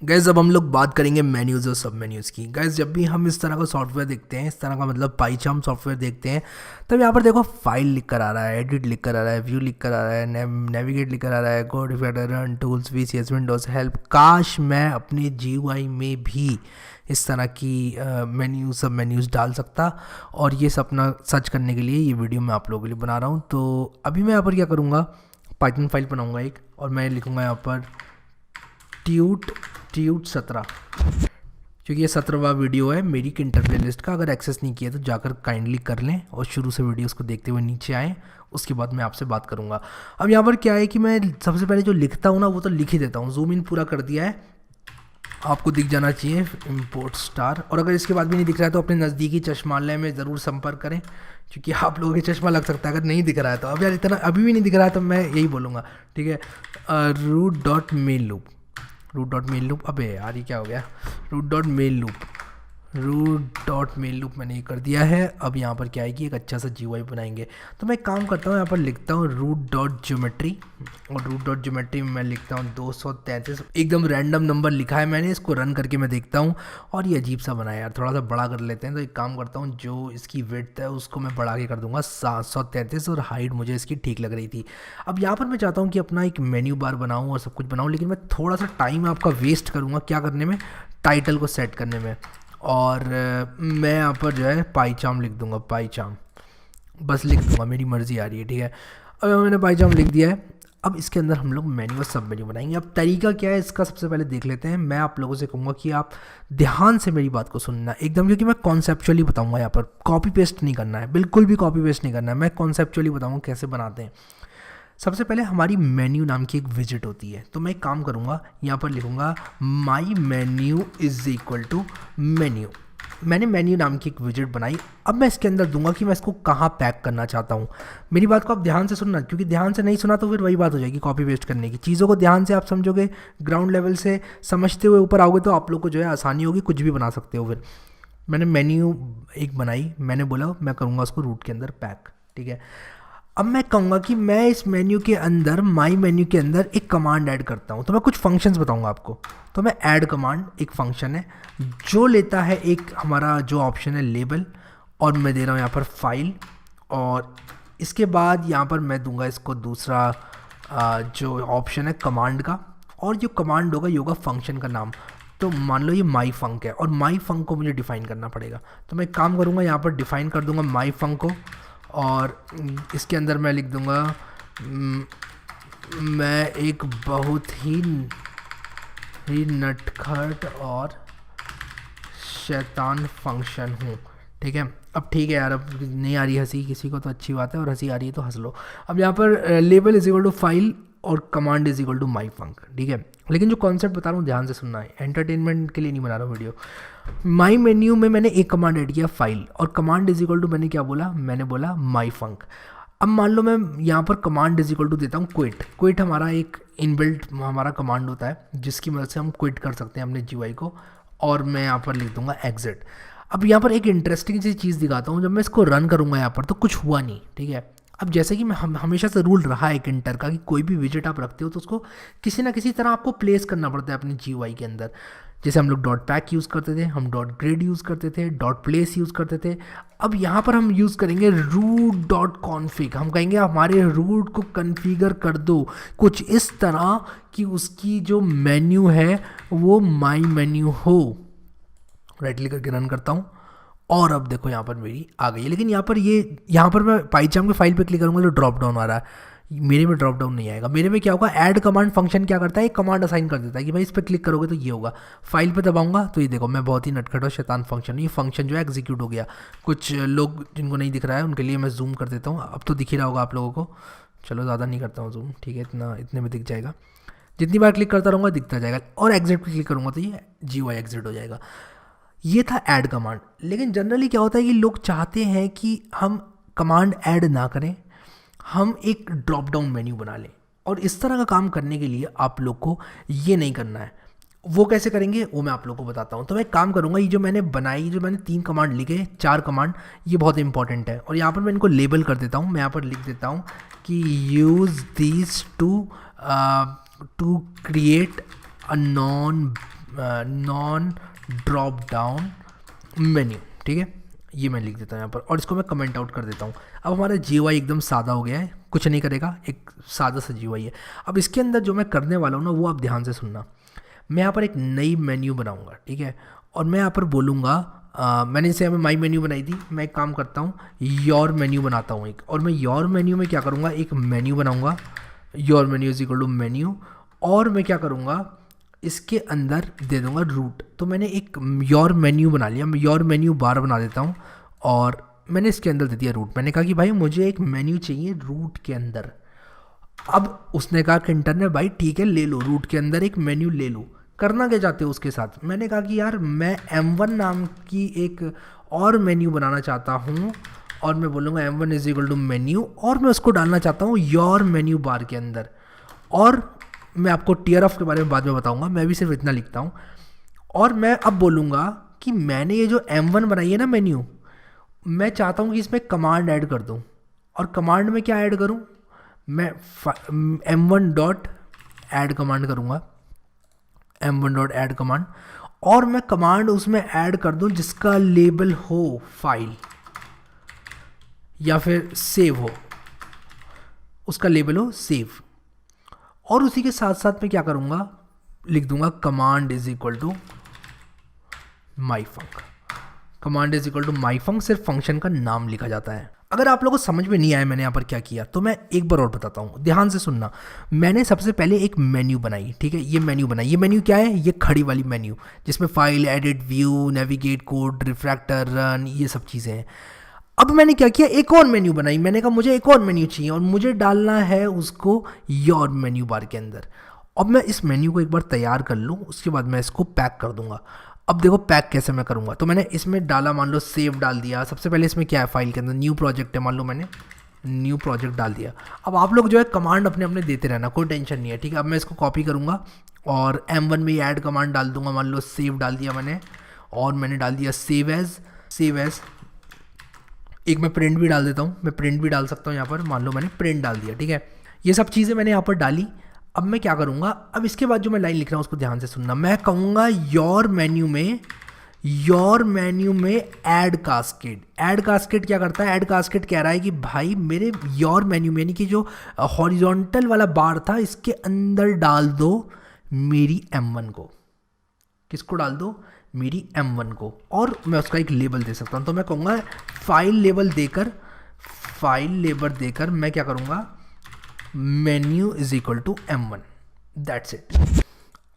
Gas अब हम लोग बात करेंगे मेन्यूज़ और सब मेन्यूज़ की। गैस जब भी हम इस तरह का सॉफ्टवेयर देखते हैं, इस तरह का मतलब पाइचार्म सॉफ्टवेयर देखते हैं, तब यहाँ पर देखो फाइल लिख कर आ रहा है, एडिट लिख कर आ रहा है, व्यू लिख कर आ रहा है, नेविगेट लिख कर आ रहा है, गो डिफाइडर run tools VCS windows help. काश मैं अपने GUI में भी इस तरह की मेन्यू सब मेन्यूज़ डाल सकता। और ये सपना सच करने के लिए ये वीडियो मैं आप लोगों के लिए बना रहा हूँ। तो अभी मैं यहाँ पर क्या करूँगा, पाइथन फाइल बनाऊँगा एक, और मैं लिखूँगा यहाँ पर ट्यूट 17, क्योंकि ये 17वां वीडियो है मेरी किंटर प्लेलिस्ट का। अगर एक्सेस नहीं किया तो जाकर काइंडली कर लें और शुरू से वीडियोस को देखते हुए नीचे आएँ, उसके बाद मैं आपसे बात करूँगा। अब यहाँ पर क्या है कि मैं सबसे पहले जो लिखता हूँ ना वो तो लिख ही देता हूँ। जूम इन पूरा कर दिया है, आपको दिख जाना चाहिए इम्पोर्ट स्टार। और अगर इसके बाद भी नहीं दिख रहा है तो अपने नज़दीकी चश्मालय में ज़रूर संपर्क करें, क्योंकि आप लोगों के चश्मा लग सकता है अगर नहीं दिख रहा है तो। अब यार इतना अभी भी नहीं दिख रहा है तो मैं यही बोलूँगा, ठीक है। रूट डॉट मेल लूप, अबे यार ये क्या हो गया, रूट डॉट मेल लूप मैंने ये कर दिया है। अब यहाँ पर क्या है कि एक अच्छा सा GUI बनाएंगे। तो मैं एक काम करता हूँ, यहाँ पर लिखता हूँ रूट डॉट ज्योमेट्री, और रूट डॉट ज्योमेट्री में मैं लिखता हूँ 233। एकदम रैंडम नंबर लिखा है मैंने, इसको रन करके मैं देखता हूँ। और ये अजीब सा बनाया यार, थोड़ा सा बड़ा कर लेते हैं। तो एक काम करता हूँ, जो इसकी विड्थ है उसको मैं बढ़ा के कर दूंगा 733, और हाइट मुझे इसकी ठीक लग रही थी। अब यहाँ पर मैं चाहता हूँ कि अपना एक मेन्यू बार बनाऊँ और सब कुछ बनाऊँ, लेकिन मैं थोड़ा सा टाइम आपका वेस्ट करूँगा क्या करने में, टाइटल को सेट करने में। और मैं यहाँ पर जो है पाइचार्म लिख दूंगा, पाइचार्म बस लिख दूंगा, मेरी मर्ज़ी आ रही है, ठीक है। अब मैंने पाइचार्म लिख दिया है। अब इसके अंदर हम लोग मेन्यू और सब मेन्यू बनाएंगे। अब तरीका क्या है इसका, सबसे पहले देख लेते हैं। मैं आप लोगों से कहूँगा कि आप ध्यान से मेरी बात को सुनना एकदम, क्योंकि मैं कॉन्सेप्चुअली बताऊँगा। यहाँ पर कॉपी पेस्ट नहीं करना है, बिल्कुल भी कॉपी पेस्ट नहीं करना है। मैं कॉन्सेप्चुअली बताऊँगा कैसे बनाते हैं। सबसे पहले हमारी मेन्यू नाम की एक विजिट होती है, तो मैं एक काम करूँगा, यहाँ पर लिखूँगा my menu is equal to menu. मैंने मेन्यू नाम की एक विजिट बनाई। अब मैं इसके अंदर दूंगा कि मैं इसको कहाँ पैक करना चाहता हूँ। मेरी बात को आप ध्यान से सुनना, क्योंकि ध्यान से नहीं सुना तो फिर वही बात हो जाएगी कॉपी पेस्ट करने की। चीज़ों को ध्यान से आप समझोगे, ग्राउंड लेवल से समझते हुए ऊपर आओगे तो आप लोग को जो है आसानी होगी, कुछ भी बना सकते हो। फिर मैंने मेन्यू एक बनाई, मैंने बोला मैं करूँगा उसको रूट के अंदर पैक, ठीक है। अब मैं कहूँगा कि मैं इस मेन्यू के अंदर, माई मेन्यू के अंदर एक कमांड ऐड करता हूँ। तो मैं कुछ फंक्शंस बताऊँगा आपको। तो मैं ऐड कमांड एक फंक्शन है जो लेता है एक हमारा जो ऑप्शन है लेबल, और मैं दे रहा हूँ यहाँ पर फाइल, और इसके बाद यहाँ पर मैं दूंगा इसको दूसरा जो ऑप्शन है कमांड का, और जो कमांड होगा ये होगा फंक्शन का नाम। तो मान लो ये माई फंक है, और माई फंक को मुझे डिफ़ाइन करना पड़ेगा। तो मैं एक काम करूँगा, यहाँ पर डिफ़ाइन कर दूँगा माई फंक को, और इसके अंदर मैं लिख दूंगा मैं एक बहुत ही नटखट और शैतान फंक्शन हूँ, ठीक है। अब ठीक है यार, अब नहीं आ रही हंसी किसी को तो अच्छी बात है, और हंसी आ रही है तो हंस लो। अब यहाँ पर label is equal to file और command is equal to my func, ठीक है। लेकिन जो कॉन्सेप्ट बता रहा हूँ ध्यान से सुनना है, एंटरटेनमेंट के लिए नहीं बना रहा हूँ वीडियो। माई मेन्यू में मैंने एक कमांड ऐड किया फाइल, और कमांड इज इक्वल टू मैंने क्या बोला, मैंने बोला माई फंक। अब मान लो मैं यहाँ पर कमांड इज इक्वल टू देता हूँ क्विट हमारा एक इनबिल्ट हमारा कमांड होता है जिसकी मदद से हम क्विट कर सकते हैं अपने GUI को। और मैं यहाँ पर लिख दूंगा एग्जिट। अब यहाँ पर एक इंटरेस्टिंग सी चीज़ दिखाता हूँ, जब मैं इसको रन करूँगा यहाँ पर तो कुछ हुआ नहीं, ठीक है। अब जैसे कि मैं हमेशा से रूल रहा है किंटर का कि कोई भी विजिट आप रखते हो तो उसको किसी ना किसी तरह आपको प्लेस करना पड़ता है अपने GUI के अंदर। जैसे हम लोग डॉट पैक यूज़ करते थे, हम डॉट ग्रेड यूज़ करते थे, डॉट प्लेस यूज़ करते थे। अब यहाँ पर हम यूज़ करेंगे रूट डॉट कॉन्फ़िग। हम कहेंगे हमारे रूट को कन्फिगर कर दो कुछ इस तरह कि उसकी जो मेन्यू है वो माई मेन्यू हो। राइट क्लिक करके रन करता हूँ, और अब देखो यहाँ पर मेरी आ गई है। लेकिन यहाँ पर मैं पाइचार्म के फाइल पे क्लिक करूँगा तो ड्रॉप डाउन आ रहा है, मेरे में ड्रॉप डाउन नहीं आएगा। मेरे में क्या होगा, ऐड कमांड फंक्शन क्या करता है, एक कमांड असाइन कर देता है कि भाई इस पर क्लिक करोगे तो ये होगा। फाइल पे दबाऊंगा तो ये देखो मैं बहुत ही नटखट और शैतान फंक्शन, ये फंक्शन जो है एग्जीक्यूट हो गया। कुछ लोग जिनको नहीं दिख रहा है उनके लिए मैं जूम कर देता हूँ, अब तो दिख ही रहा होगा आप लोगों को। चलो ज़्यादा नहीं करता हूँ जूम, ठीक है, इतने में दिख जाएगा। जितनी बार क्लिक करता रहूँगा दिखता जाएगा, और एग्जिट पर क्लिक करूँगा तो ये GUI एग्जिट हो जाएगा। ये था ऐड कमांड। लेकिन जनरली क्या होता है कि लोग चाहते हैं कि हम कमांड ऐड ना करें, हम एक ड्रॉप डाउन मेन्यू बना लें। और इस तरह का काम करने के लिए आप लोग को ये नहीं करना है। वो कैसे करेंगे वो मैं आप लोग को बताता हूँ। तो मैं एक काम करूँगा, ये जो मैंने बनाई, जो मैंने 3 कमांड लिखे, 4 कमांड, ये बहुत इंपॉर्टेंट है। और यहाँ पर मैं इनको लेबल कर देता हूँ। मैं यहाँ पर लिख देता हूँ कि use this to create a non non drop down menu, ठीक है, ये मैं लिख देता हूँ यहाँ पर और इसको मैं कमेंट आउट कर देता हूँ। अब हमारा GUI एकदम सादा हो गया है, कुछ नहीं करेगा, एक सादा सा GUI है। अब इसके अंदर जो मैं करने वाला हूँ ना वो आप ध्यान से सुनना। मैं यहाँ पर एक नई मेन्यू बनाऊँगा, ठीक है, और मैं यहाँ पर बोलूँगा मैंने जैसे हमें माई मेन्यू बनाई थी, मैं एक काम करता हूँ योर मेन्यू बनाता हूँ एक, और मैं योर मेन्यू में क्या करूँगा, एक मेन्यू बनाऊँगा, your menu is equal to menu, और मैं क्या करूँगा इसके अंदर दे दूंगा रूट। तो मैंने एक योर मेन्यू बना लिया, मैं योर मेन्यू बार बना देता हूँ और मैंने इसके अंदर दे दिया रूट। मैंने कहा कि भाई मुझे एक मेन्यू चाहिए रूट के अंदर। अब उसने कहा किंटर ने भाई ठीक है ले लो, रूट के अंदर एक मेन्यू ले लो। करना क्या चाहते हो उसके साथ? मैंने कहा कि यार मैं M1 नाम की एक और मेन्यू बनाना चाहता हूँ और मैं बोलूँगा M1 is equal to menu, और मैं उसको डालना चाहता हूँ योर मेन्यू बार के अंदर। और मैं आपको टीयर ऑफ के बारे में बाद में बताऊंगा, मैं भी सिर्फ इतना लिखता हूँ। और मैं अब बोलूँगा कि मैंने ये जो M1 बनाई है ना मेन्यू, मैं चाहता हूँ कि इसमें कमांड ऐड कर दूँ। और कमांड में क्या ऐड करूँ? मैं M1 डॉट ऐड कमांड करूँगा, M1 डॉट ऐड कमांड, और मैं कमांड उसमें ऐड कर दूँ जिसका लेबल हो फाइल या फिर सेव हो, उसका लेबल हो सेव। और उसी के साथ साथ मैं क्या करूँगा, लिख दूंगा command is equal to my func. Command is equal to my func, सिर्फ फंक्शन का नाम लिखा जाता है। अगर आप लोगों को समझ में नहीं आया मैंने यहाँ पर क्या किया, तो मैं एक बार और बताता हूँ, ध्यान से सुनना। मैंने सबसे पहले एक मेन्यू बनाई, ठीक है, ये मेन्यू बनाई। ये मेन्यू क्या है? ये खड़ी वाली मेन्यू जिसमें file, edit, view, navigate, code, refractor, run, ये सब चीज़ें हैं। अब मैंने क्या किया, एक और मेन्यू बनाई। मैंने कहा मुझे एक और मेन्यू चाहिए और मुझे डालना है उसको योर मेन्यू बार के अंदर। अब मैं इस मेन्यू को एक बार तैयार कर लूँ, उसके बाद मैं इसको पैक कर दूंगा। अब देखो पैक कैसे मैं करूँगा। तो मैंने इसमें डाला, मान लो सेव डाल दिया। सबसे पहले इसमें क्या है, फाइल के अंदर न्यू प्रोजेक्ट है, मान लो मैंने न्यू प्रोजेक्ट डाल दिया। अब आप लोग जो है कमांड अपने अपने देते रहना, कोई टेंशन नहीं है, ठीक है। अब मैं इसको कॉपी करूँगा और M1 में ऐड कमांड डाल दूंगा। मान लो सेव डाल दिया मैंने, और मैंने डाल दिया सेव एज। एक मैं प्रिंट भी डाल देता हूँ, मैं प्रिंट भी डाल सकता हूँ यहाँ पर। मान लो मैंने प्रिंट डाल दिया, ठीक है। ये सब चीज़ें मैंने यहाँ पर डाली। अब मैं क्या करूँगा, अब इसके बाद जो मैं लाइन लिख रहा हूँ उसको ध्यान से सुनना। मैं कहूँगा योर मेन्यू में ऐड कास्केड। ऐड कास्केड क्या करता है? ऐड कास्केड कह रहा है कि भाई मेरे योर मेन्यू में, यानी कि जो हॉरिजॉन्टल वाला बार था, इसके अंदर डाल दो मेरी M1 को। किसको डाल दो? मेरी M1 को। और मैं उसका एक लेबल दे सकता हूँ। तो मैं कहूँगा फाइल लेबल देकर मैं क्या करूँगा, menu is equal to M1। That's it.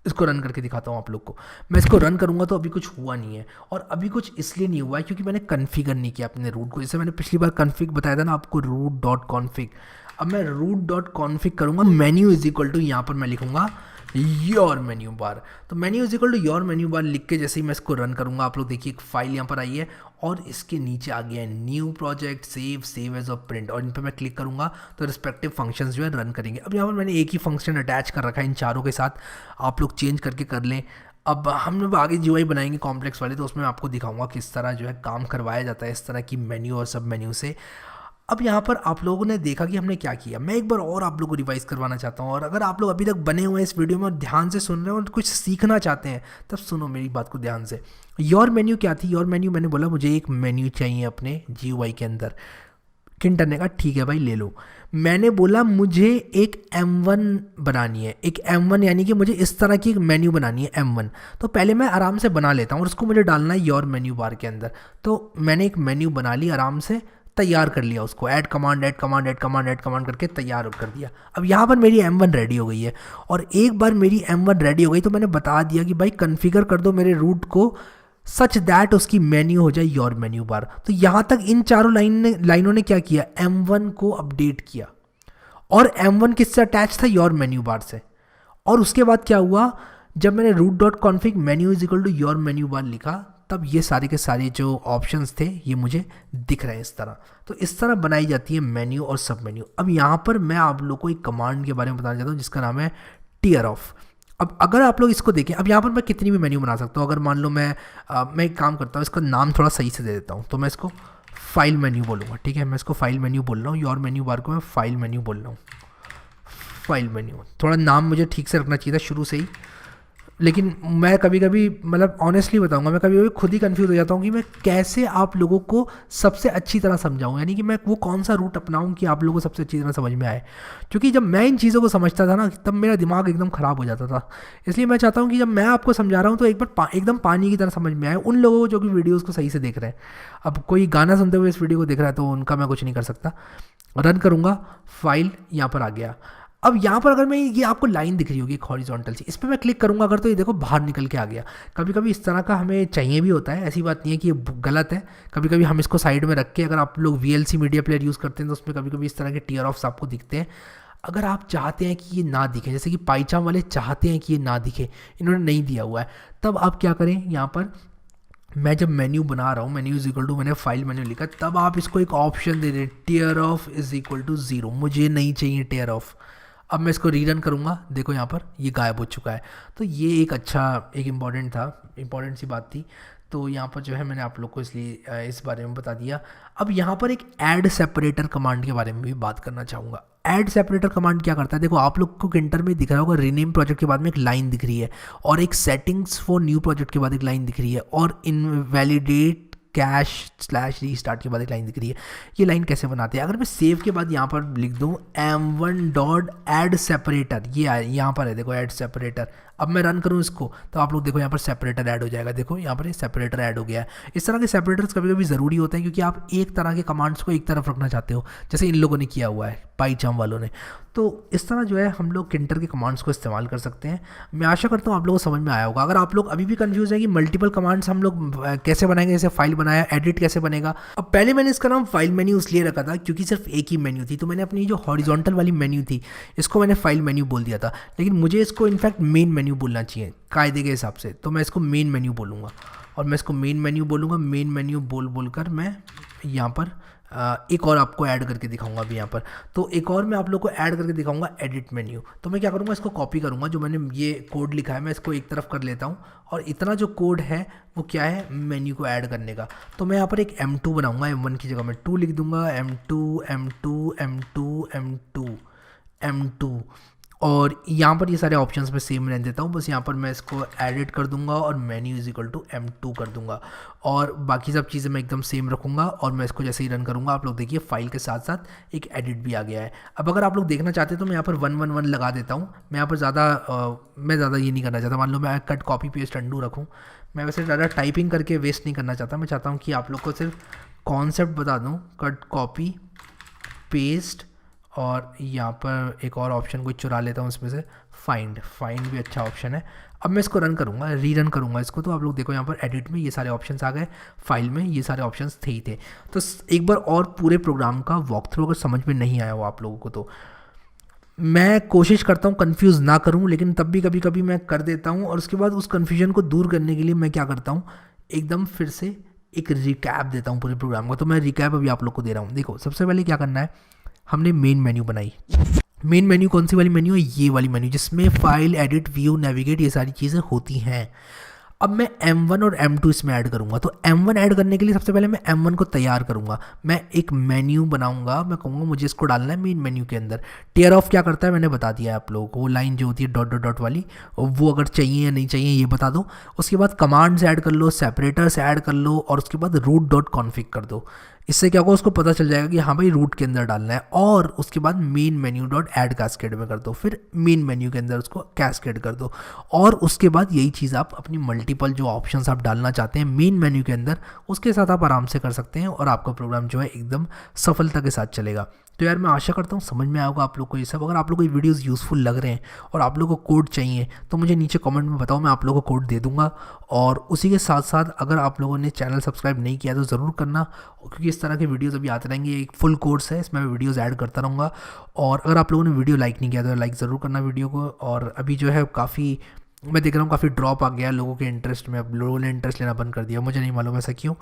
इसको रन करके दिखाता हूँ आप लोग को। मैं इसको रन करूँगा तो अभी कुछ हुआ नहीं है, और अभी कुछ इसलिए नहीं हुआ है क्योंकि मैंने कन्फिगर नहीं किया अपने रूट को। जैसे मैंने पिछली बार कन्फिग बताया था ना आपको, रूट डॉट कॉन्फिग। अब मैं रूट डॉट कॉन्फिग करूँगा, मेन्यू इज इक्वल टू, यहाँ पर मैं लिखूँगा योर मेन्यू बार। तो menu is equal to your menu bar लिख के जैसे ही मैं इसको रन करूँगा, आप लोग देखिए एक फाइल यहाँ पर आई है और इसके नीचे आ गया है न्यू प्रोजेक्ट, सेव एज और प्रिंट, और इन पर मैं क्लिक करूँगा तो रिस्पेक्टिव फंक्शंस जो है रन करेंगे। अब यहाँ पर मैंने एक ही फंक्शन अटैच कर रखा है इन चारों के साथ, आप लोग चेंज करके कर लें। अब हम लोग आगे GUI बनाएंगे कॉम्प्लेक्स वाले, तो उसमें मैं आपको दिखाऊंगा किस तरह जो है काम करवाया जाता है इस तरह की मेन्यू और सब मेन्यू से। अब यहाँ पर आप लोगों ने देखा कि हमने क्या किया। मैं एक बार और आप लोगों को रिवाइज करवाना चाहता हूँ, और अगर आप लोग अभी तक बने हुए हैं इस वीडियो में और ध्यान से सुन रहे हो और कुछ सीखना चाहते हैं, तब सुनो मेरी बात को ध्यान से। योर मेन्यू क्या थी? योर मेन्यू मैंने बोला मुझे एक मेन्यू चाहिए अपने GUI के अंदर। किंटर ने कहा ठीक है भाई ले लो। मैंने बोला मुझे एक M1 बनानी है, एक M1 यानी कि मुझे इस तरह की एक मेन्यू बनानी है M1। तो पहले मैं आराम से बना लेता हूँ और उसको मुझे डालना है योर मेन्यू बार के अंदर। तो मैंने एक मेन्यू बना ली, आराम से तैयार कर लिया उसको, ऐड कमांड करके तैयार कर दिया। अब यहाँ पर मेरी M1 रेडी हो गई है, और एक बार मेरी M1 रेडी हो गई तो मैंने बता दिया कि भाई कन्फिगर कर दो मेरे रूट को सच दैट उसकी मेन्यू हो जाए योर मेन्यू बार। तो यहाँ तक इन चारों लाइनों ने क्या किया, M1 को अपडेट किया, और M1 किससे अटैच था? योर मेन्यू बार से। और उसके बाद क्या हुआ, जब मैंने root dot config menu is equal to your menu bar लिखा, तब ये सारे के सारे जो ऑप्शंस थे ये मुझे दिख रहे हैं इस तरह। तो इस तरह बनाई जाती है मेन्यू और सब मेन्यू। अब यहाँ पर मैं आप लोग को एक कमांड के बारे में बताना चाहता हूँ जिसका नाम है टीयर ऑफ। अब अगर आप लोग इसको देखें, अब यहाँ पर मैं कितनी भी मेन्यू बना सकता हूँ। अगर मान लो मैं एक काम करता हूँ, इसका नाम थोड़ा सही से दे देता हूँ। तो मैं इसको फाइल मेन्यू बोलूँगा, ठीक है। मैं इसको फाइल मेन्यू बोल रहा हूँ, योर मेन्यू बार को मैं फाइल मेन्यू बोल रहा हूँ। फाइल मेन्यू, थोड़ा नाम मुझे ठीक से रखना चाहिए था शुरू से ही, लेकिन मैं कभी कभी मतलब ऑनेस्टली बताऊंगा, मैं कभी कभी खुद ही कंफ्यूज हो जाता हूँ कि मैं कैसे आप लोगों को सबसे अच्छी तरह समझाऊँ, यानी कि मैं वो कौन सा रूट अपनाऊँ कि आप लोगों को सबसे अच्छी तरह समझ में आए। क्योंकि जब मैं इन चीज़ों को समझता था ना, तब मेरा दिमाग एकदम ख़राब हो जाता था। इसलिए मैं चाहता हूँ कि जब मैं आपको समझा रहा हूँ तो एक बार एकदम पानी की तरह समझ में आए उन लोगों को जो कि वीडियोज़ को सही से देख रहे हैं। अब कोई गाना सुनते हुए इस वीडियो को देख रहा है तो उनका मैं कुछ नहीं कर सकता। रन करूँगा, फाइल यहाँ पर आ गया। अब यहाँ पर अगर मैं ये आपको लाइन दिख रही होगी एक हॉरिजॉन्टल सी, इस पर मैं क्लिक करूँगा अगर, तो ये देखो बाहर निकल के आ गया। कभी कभी इस तरह का हमें चाहिए भी होता है, ऐसी बात नहीं है कि ये गलत है। कभी कभी हम इसको साइड में रख के, अगर आप लोग VLC मीडिया प्लेयर यूज़ करते हैं तो उसमें कभी कभी इस तरह के टीयर ऑफ्स आपको दिखते हैं। अगर आप चाहते हैं कि ये ना दिखे, जैसे कि पाईचाम वाले चाहते हैं कि ये ना दिखे, इन्होंने नहीं दिया हुआ है, तब आप क्या करें, यहाँ पर मैं जब मेन्यू बना रहा हूँ, मेन्यू इज इक्वल टू मैंने फाइल मेन्यू लिखा, तब आप इसको एक ऑप्शन दे दें, tear off is equal to 0। मुझे नहीं चाहिए टीयर ऑफ। अब मैं इसको रीरन करूँगा, देखो यहाँ पर ये गायब हो चुका है। तो ये एक अच्छा, एक इम्पॉर्टेंट सी बात थी। तो यहाँ पर जो है मैंने आप लोग को इसलिए इस बारे में बता दिया। अब यहाँ पर एक ऐड सेपरेटर कमांड के बारे में भी बात करना चाहूँगा। ऐड सेपरेटर कमांड क्या करता है, देखो आप लोग को किंटर में दिख रहा होगा, रीनेम प्रोजेक्ट के बाद में एक लाइन दिख रही है, और एक सेटिंग्स फॉर न्यू प्रोजेक्ट के बाद एक लाइन दिख रही है, और इनवैलिडेट कैश / रीस्टार्ट के बाद एक लाइन दिख रही है। ये लाइन कैसे बनाते हैं, अगर मैं सेव के बाद यहाँ पर लिख दूँ m1.add सेपरेटर, ये यहाँ पर है देखो ऐड सेपरेटर। अब मैं रन करूँ इसको तो आप लोग देखो यहाँ पर सेपरेटर ऐड हो जाएगा, देखो यहाँ पर ये सेपरेटर ऐड हो गया है। इस तरह के सेपरेटर्स कभी कभी ज़रूरी होते हैं क्योंकि आप एक तरह के कमांड्स को एक तरफ रखना चाहते हो, जैसे इन लोगों ने किया हुआ है, पाईचाम वालों ने। तो इस तरह जो है हम लोग किंटर के कमांड्स को इस्तेमाल कर सकते हैं। मैं आशा करता हूँ आप लोगों को समझ में आया होगा। अगर आप लोग अभी भी कंफ्यूज हैं कि मल्टीपल कमांड्स हम लोग कैसे बनाएंगे, जैसे फाइल बनाया, एडिट कैसे बनेगा। अब पहले मैंने इसका नाम फाइल मेन्यू इसलिए रखा था क्योंकि सिर्फ एक ही मेन्यू थी, तो मैंने अपनी जो हॉरिजॉन्टल वाली मेन्यू थी इसको मैंने फाइल मेन्यू बोल दिया था, लेकिन मुझे इसको इनफैक्ट मेन मेन्यू बोलना चाहिए कायदे के हिसाब से, तो मैं इसको मेन मेन्यू बोलूँगा। और मैं इसको मेन मेन्यू बोलूँगा, मेन मेन्यू बोलकर मैं यहाँ पर एक और आपको ऐड करके दिखाऊंगा अभी यहाँ पर। तो एक और मैं आप लोग को ऐड करके दिखाऊंगा एडिट मेन्यू। तो मैं क्या करूँगा, इसको कॉपी करूँगा, जो मैंने ये कोड लिखा है मैं इसको एक तरफ कर लेता हूँ, और इतना जो कोड है वो क्या है, मेन्यू को ऐड करने का। तो मैं यहाँ पर एक M2 बनाऊँगा, M1 की जगह मैं 2 लिख दूँगा, M2, और यहाँ पर ये सारे ऑप्शंस मैं सेम रहने देता हूँ। बस यहाँ पर मैं इसको एडिट कर दूंगा और menu is equal to M2 कर दूंगा, और बाकी सब चीज़ें मैं एकदम सेम रखूँगा। और मैं इसको जैसे ही रन करूँगा, आप लोग देखिए फाइल के साथ साथ एक एडिट भी आ गया है। अब अगर आप लोग देखना चाहते हैं तो मैं यहाँ पर 111 लगा देता हूँ। मैं यहाँ पर ज़्यादा ये नहीं करना चाहता, मान लो मैं कट कॉपी पेस्ट अंडू रखूँ। मैं वैसे ज़्यादा टाइपिंग करके वेस्ट नहीं करना चाहता, मैं चाहता हूँ कि आप लोग को सिर्फ कॉन्सेप्ट बता दूँ, कट कॉपी पेस्ट, और यहाँ पर एक और ऑप्शन को चुरा लेता हूँ इसमें से, फाइंड भी अच्छा ऑप्शन है। अब मैं इसको रन करूँगा, रीरन करूँगा इसको, तो आप लोग देखो यहाँ पर एडिट में ये सारे ऑप्शंस आ गए, फाइल में ये सारे ऑप्शंस थे ही थे। तो एक बार और पूरे प्रोग्राम का वॉक थ्रू अगर समझ में नहीं आया हो आप लोगों को, तो मैं कोशिश करता हूँ कन्फ्यूज़ ना करूँ, लेकिन तब भी कभी कभी मैं कर देता हूँ। और उसके बाद उस कन्फ्यूजन को दूर करने के लिए मैं क्या करता हूँ, एकदम फिर से एक रिकैप देता हूँ पूरे प्रोग्राम का। तो मैं रिकैप अभी आप लोग को दे रहा हूँ। देखो सबसे पहले क्या करना है, हमने मेन मेन्यू बनाई। मेन मेन्यू कौन सी वाली मेन्यू है, ये वाली मेन्यू जिसमें फाइल, एडिट, व्यू, नेविगेट ये सारी चीज़ें होती हैं। अब मैं M1 और M2 इसमें ऐड करूँगा। तो M1 ऐड करने के लिए सबसे पहले मैं M1 को तैयार करूँगा। मैं एक मेन्यू बनाऊँगा, मैं कहूँगा मुझे इसको डालना है मेन मेन्यू के अंदर। टेयर ऑफ क्या करता है मैंने बता दिया है आप लोगों को, वो लाइन जो होती है डॉट डॉट डॉट वाली, वो अगर चाहिए या नहीं चाहिए ये बता दो। उसके बाद कमांड्स ऐड कर लो, सेपरेटर्स ऐड कर लो, और उसके बाद रूट डॉट कॉन्फिग कर दो। इससे क्या होगा, उसको पता चल जाएगा कि हाँ भाई रूट के अंदर डालना है। और उसके बाद main menu dot add cascade में कर दो, फिर मेन मेन्यू के अंदर उसको कैस्केड कर दो। और उसके बाद यही चीज़ आप अपनी मल्टीपल जो ऑप्शंस आप डालना चाहते हैं मेन मेन्यू के अंदर, उसके साथ आप आराम से कर सकते हैं, और आपका प्रोग्राम जो है एकदम सफलता के साथ चलेगा। तो यार मैं आशा करता हूँ समझ में आया होगा आप लोग को ये सब। अगर आप लोग को ये वीडियोस यूज़फुल लग रहे हैं और आप लोग को कोड चाहिए तो मुझे नीचे कमेंट में बताओ, मैं आप लोगों को कोड दे दूंगा। और उसी के साथ साथ अगर आप लोगों ने चैनल सब्सक्राइब नहीं किया तो ज़रूर करना, क्योंकि इस तरह के वीडियोज़ अभी आते रहेंगे। एक फुल कोर्स है, इसमें मैं वीडियोज़ ऐड करता रहूँगा। और अगर आप लोगों ने वीडियो लाइक नहीं किया तो लाइक ज़रूर करना वीडियो को। और अभी जो है काफ़ी मैं देख रहा हूँ काफ़ी ड्रॉप आ गया लोगों के इंटरेस्ट में, अब लोगों ने इंटरेस्ट लेना बंद कर दिया, मुझे नहीं मालूम ऐसा क्यों।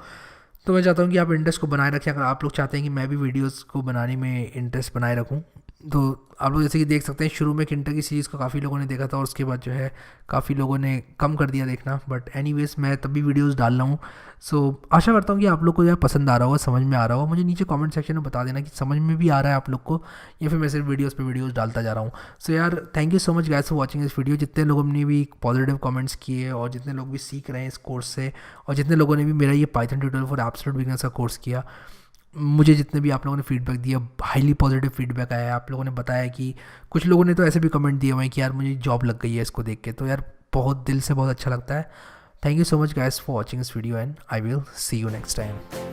तो मैं चाहता हूँ कि आप इंटरेस्ट को बनाए रखें। अगर आप लोग चाहते हैं कि मैं भी वीडियोस को बनाने में इंटरेस्ट बनाए रखूँ तो आप लोग जैसे कि देख सकते हैं शुरू में किंटर की सीरीज़ को काफ़ी लोगों ने देखा था और उसके बाद जो है काफ़ी लोगों ने कम कर दिया देखना, बट एनीवेज मैं तब भी वीडियोस डाल रहा हूँ। सो आशा करता हूँ कि आप लोग को जो है पसंद आ रहा होगा, समझ में आ रहा होगा। मुझे नीचे कमेंट सेक्शन में बता देना कि समझ में भी आ रहा है आप लोग को या फिर मैं सिर्फ वीडियोज़ पे वीडियोज़ डालता जा रहा हूँ। सो यार thank you so much guys for watching this video. जितने लोगों ने भी पॉजिटिव कमेंट्स किए और जितने लोग भी सीख रहे हैं इस कोर्स से और जितने लोगों ने भी मेरा ये Python tutorial for absolute beginners का कोर्स किया, मुझे जितने भी आप लोगों ने फीडबैक दिया हाईली पॉजिटिव फीडबैक आया है। आप लोगों ने बताया कि कुछ लोगों ने तो ऐसे भी कमेंट दिए हुए हैं कि यार मुझे जॉब लग गई है इसको देख के, तो यार बहुत दिल से बहुत अच्छा लगता है। Thank you so much guys for watching this video and I will see you next time.